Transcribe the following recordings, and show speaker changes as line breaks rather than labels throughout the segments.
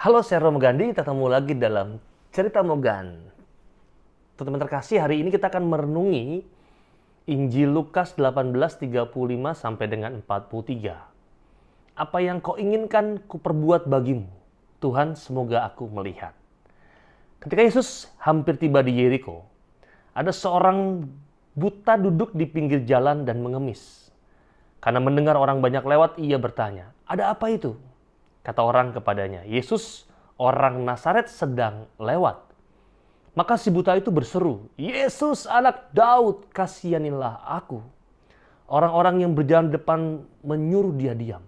Halo, saya Romo Gandhi, kita ketemu lagi dalam Cerita Mogan. Teman-teman terkasih, hari ini kita akan merenungi Injil Lukas 18:35 sampai dengan 43. Apa yang kau inginkan kuperbuat bagimu, Tuhan, semoga aku melihat. Ketika Yesus hampir tiba di Yeriko, ada seorang buta duduk di pinggir jalan dan mengemis. Karena mendengar orang banyak lewat, ia bertanya, "Ada apa itu?" Kata orang kepadanya, "Yesus, orang Nazaret sedang lewat." Maka si buta itu berseru, "Yesus, anak Daud, kasihanilah aku." Orang-orang yang berjalan depan menyuruh dia diam.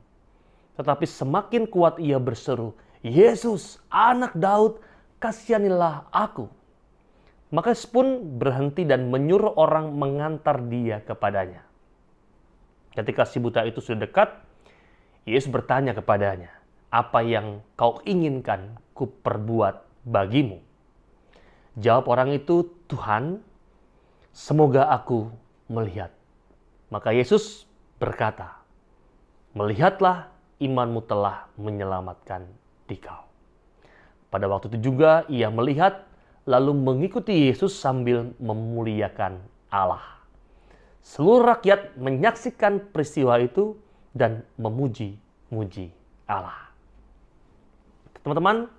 Tetapi semakin kuat ia berseru, "Yesus, anak Daud, kasihanilah aku." Maka Yesus pun berhenti dan menyuruh orang mengantar dia kepadanya. Ketika si buta itu sudah dekat, Yesus bertanya kepadanya, "Apa yang kau inginkan kuperbuat bagimu?" Jawab orang itu, "Tuhan, semoga aku melihat." Maka Yesus berkata, "Melihatlah, imanmu telah menyelamatkan dikau." Pada waktu itu juga ia melihat, lalu mengikuti Yesus sambil memuliakan Allah. Seluruh rakyat menyaksikan peristiwa itu dan memuji-muji Allah. Teman-teman,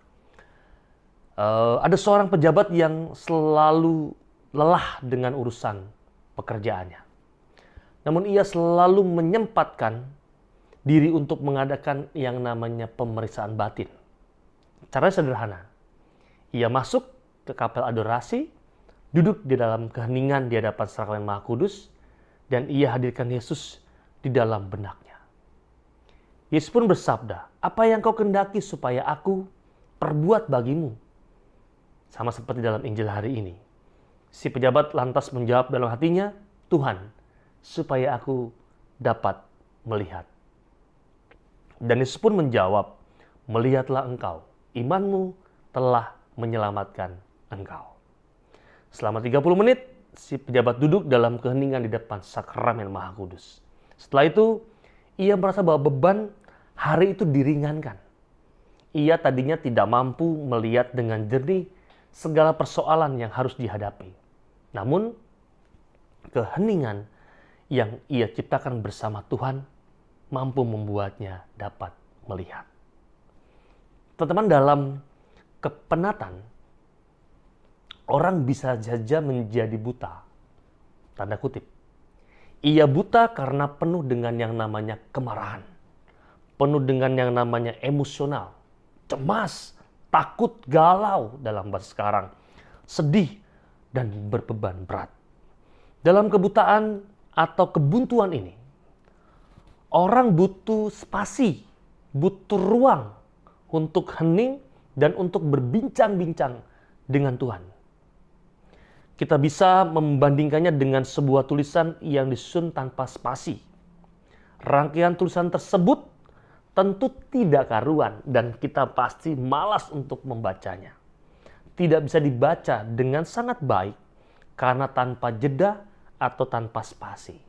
ada seorang pejabat yang selalu lelah dengan urusan pekerjaannya. Namun ia selalu menyempatkan diri untuk mengadakan yang namanya pemeriksaan batin. Caranya sederhana. Ia masuk ke kapel adorasi, duduk di dalam keheningan di hadapan Sakramen Maha Kudus, dan ia hadirkan Yesus di dalam benaknya. Yesus pun bersabda, "Apa yang kau kehendaki supaya aku perbuat bagimu?" Sama seperti dalam Injil hari ini. Si pejabat lantas menjawab dalam hatinya, "Tuhan, supaya aku dapat melihat." Dan Yesus pun menjawab, "Melihatlah engkau, imanmu telah menyelamatkan engkau." Selama 30 menit, si pejabat duduk dalam keheningan di depan Sakramen Maha Kudus. Setelah itu, ia merasa bahwa beban hari itu diringankan. Ia tadinya tidak mampu melihat dengan jernih segala persoalan yang harus dihadapi. Namun, keheningan yang ia ciptakan bersama Tuhan mampu membuatnya dapat melihat. Teman-teman, dalam kepenatan, orang bisa saja menjadi buta. Tanda kutip. Ia buta karena penuh dengan yang namanya kemarahan. Penuh dengan yang namanya emosional. Cemas, takut, galau dalam bahasa sekarang. Sedih dan berbeban berat. Dalam kebutaan atau kebuntuan ini, orang butuh spasi, butuh ruang untuk hening dan untuk berbincang-bincang dengan Tuhan. Kita bisa membandingkannya dengan sebuah tulisan yang disusun tanpa spasi. Rangkaian tulisan tersebut tentu tidak karuan dan kita pasti malas untuk membacanya. Tidak bisa dibaca dengan sangat baik karena tanpa jeda atau tanpa spasi.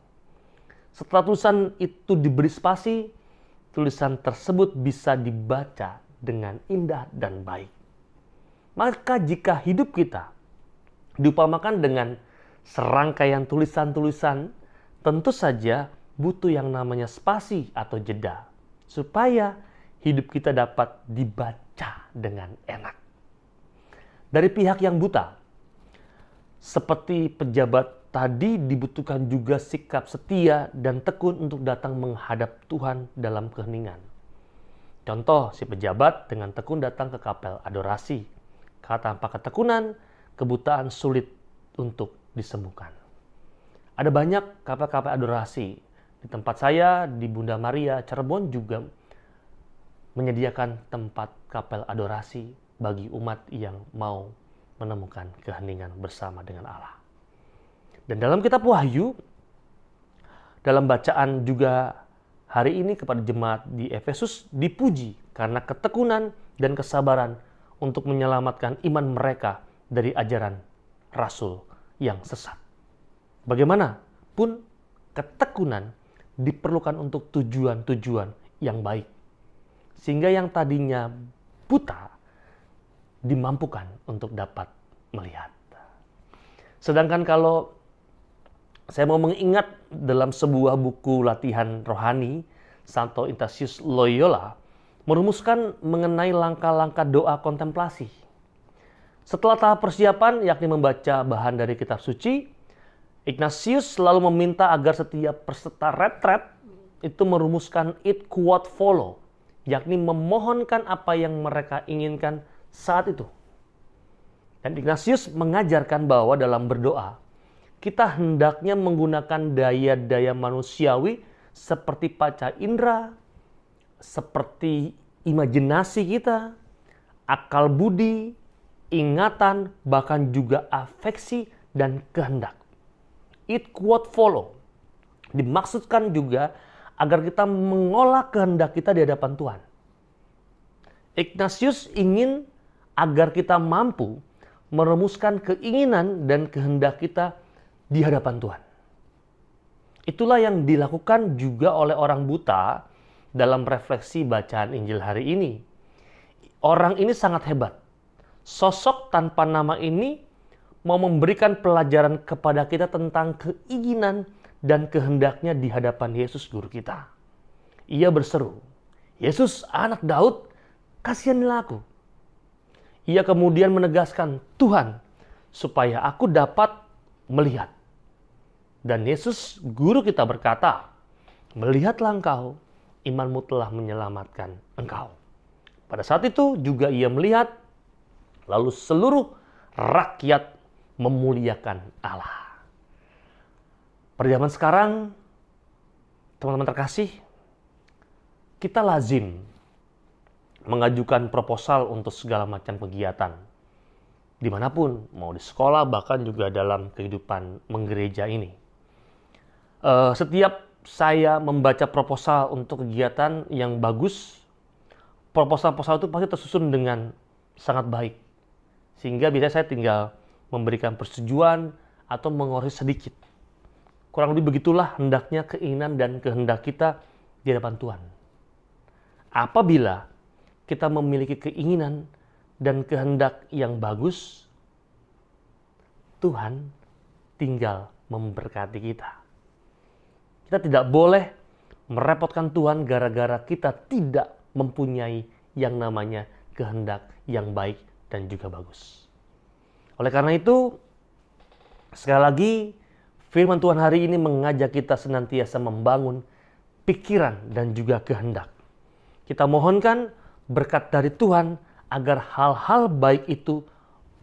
Setelah tulisan itu diberi spasi, tulisan tersebut bisa dibaca dengan indah dan baik. Maka jika hidup kita diupamakan dengan serangkaian tulisan-tulisan, tentu saja butuh yang namanya spasi atau jeda, supaya hidup kita dapat dibaca dengan enak. Dari pihak yang buta, seperti pejabat tadi, dibutuhkan juga sikap setia dan tekun untuk datang menghadap Tuhan dalam keheningan. Contoh, si pejabat dengan tekun datang ke kapel adorasi. Karena tanpa ketekunan, kebutaan sulit untuk disembuhkan. Ada banyak kapel-kapel adorasi. Di tempat saya, di Bunda Maria, Cirebon juga menyediakan tempat kapel adorasi bagi umat yang mau menemukan keheningan bersama dengan Allah. Dan dalam kitab Wahyu, dalam bacaan juga hari ini kepada jemaat di Efesus, dipuji karena ketekunan dan kesabaran untuk menyelamatkan iman mereka dari ajaran rasul yang sesat. Bagaimanapun, ketekunan diperlukan untuk tujuan-tujuan yang baik. Sehingga yang tadinya buta dimampukan untuk dapat melihat. Sedangkan kalau saya mau mengingat dalam sebuah buku latihan rohani, Santo Ignatius Loyola merumuskan mengenai langkah-langkah doa kontemplasi. Setelah tahap persiapan, yakni membaca bahan dari kitab suci, Ignatius selalu meminta agar setiap peserta retret itu merumuskan id quod follow, yakni memohonkan apa yang mereka inginkan saat itu. Dan Ignatius mengajarkan bahwa dalam berdoa, kita hendaknya menggunakan daya-daya manusiawi seperti panca indera, seperti imajinasi kita, akal budi, ingatan, bahkan juga afeksi dan kehendak. Id quod follow dimaksudkan juga agar kita mengolah kehendak kita di hadapan Tuhan. Ignatius ingin agar kita mampu merumuskan keinginan dan kehendak kita di hadapan Tuhan. Itulah yang dilakukan juga oleh orang buta dalam refleksi bacaan Injil hari ini. Orang ini sangat hebat. Sosok tanpa nama ini mau memberikan pelajaran kepada kita tentang keinginan dan kehendaknya di hadapan Yesus Guru kita. Ia berseru, "Yesus anak Daud, kasihanilah aku." Ia kemudian menegaskan, "Tuhan, supaya aku dapat melihat." Dan Yesus Guru kita berkata, "Melihatlah engkau, imanmu telah menyelamatkan engkau." Pada saat itu juga ia melihat, lalu seluruh rakyat memuliakan Allah. Pada zaman sekarang, teman-teman terkasih, kita lazim mengajukan proposal untuk segala macam kegiatan. Dimanapun, mau di sekolah, bahkan juga dalam kehidupan menggereja ini. Setiap saya membaca proposal untuk kegiatan yang bagus, proposal-proposal itu pasti tersusun dengan sangat baik. Sehingga biasanya saya tinggal memberikan persetujuan atau mengoreksi sedikit. Kurang lebih begitulah hendaknya keinginan dan kehendak kita di hadapan Tuhan. Apabila kita memiliki keinginan dan kehendak yang bagus, Tuhan tinggal memberkati kita. Kita tidak boleh merepotkan Tuhan gara-gara kita tidak mempunyai yang namanya kehendak yang baik dan juga bagus. Oleh karena itu, sekali lagi, firman Tuhan hari ini mengajak kita senantiasa membangun pikiran dan juga kehendak. Kita mohonkan berkat dari Tuhan agar hal-hal baik itu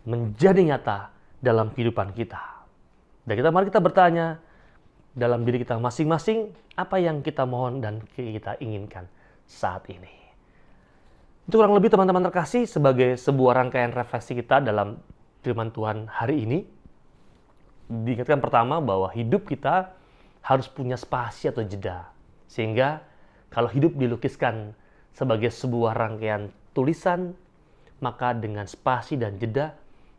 menjadi nyata dalam kehidupan kita. Dan mari kita bertanya dalam diri kita masing-masing, apa yang kita mohon dan kita inginkan saat ini. Itu kurang lebih teman-teman terkasih sebagai sebuah rangkaian refleksi kita dalam firman Tuhan hari ini. Diingatkan pertama bahwa hidup kita harus punya spasi atau jeda. Sehingga kalau hidup dilukiskan sebagai sebuah rangkaian tulisan, maka dengan spasi dan jeda,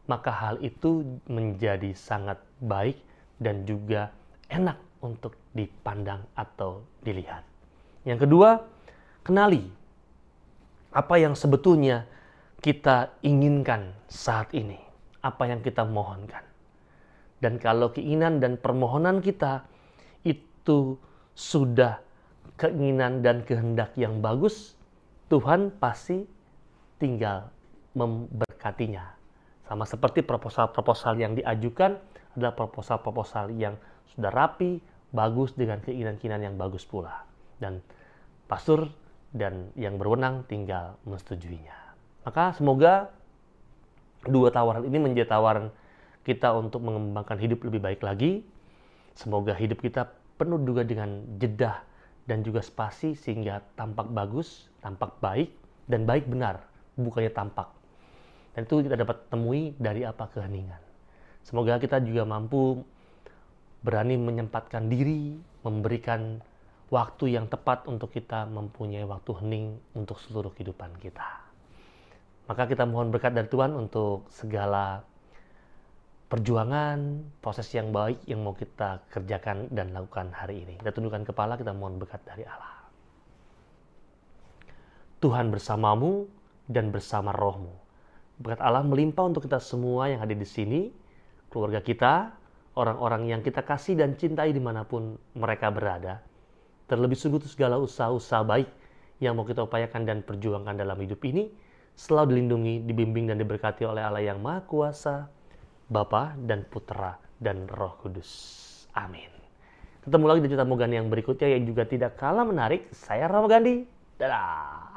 maka hal itu menjadi sangat baik dan juga enak untuk dipandang atau dilihat. Yang kedua, kenali apa yang sebetulnya kita inginkan saat ini, apa yang kita mohonkan. Dan kalau keinginan dan permohonan kita itu sudah keinginan dan kehendak yang bagus, Tuhan pasti tinggal memberkatinya. Sama seperti proposal-proposal yang diajukan adalah proposal-proposal yang sudah rapi, bagus dengan keinginan-keinginan yang bagus pula. Dan pastor dan yang berwenang tinggal menyetujui-nya. Maka semoga dua tawaran ini menjadi tawaran kita untuk mengembangkan hidup lebih baik lagi. Semoga hidup kita penuh juga dengan jeda dan juga spasi sehingga tampak bagus, tampak baik, dan baik benar, bukannya tampak. Dan itu kita dapat temui dari apa keheningan. Semoga kita juga mampu berani menyempatkan diri, memberikan waktu yang tepat untuk kita mempunyai waktu hening untuk seluruh kehidupan kita. Maka kita mohon berkat dari Tuhan untuk segala perjuangan, proses yang baik yang mau kita kerjakan dan lakukan hari ini. Kita tundukkan kepala, kita mohon berkat dari Allah. Tuhan bersamamu dan bersama rohmu. Berkat Allah melimpah untuk kita semua yang hadir di sini, keluarga kita, orang-orang yang kita kasih dan cintai dimanapun mereka berada. Terlebih sungguh segala usaha-usaha baik yang mau kita upayakan dan perjuangkan dalam hidup ini, selalu dilindungi, dibimbing, dan diberkati oleh Allah yang Maha Kuasa, Bapa dan Putra dan Roh Kudus. Amin. Ketemu lagi di Cerita Mogan yang berikutnya yang juga tidak kalah menarik. Saya Rama Gandhi. Dadah.